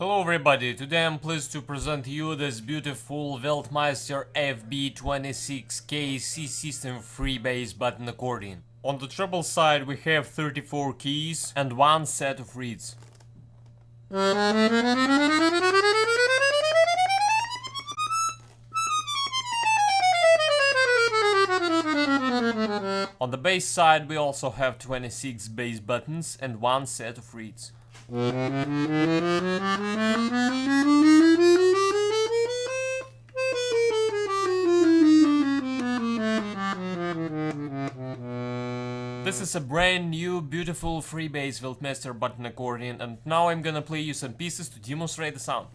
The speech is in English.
Hello everybody, today I'm pleased to present you this beautiful Weltmeister FB26K C-System Freebass button accordion. On the treble side we have 34 keys and one set of reeds. On the bass side we also have 26 bass buttons and one set of reeds. This is a brand new beautiful Freebass Weltmeister button accordion, and now I'm gonna play you some pieces to demonstrate the sound.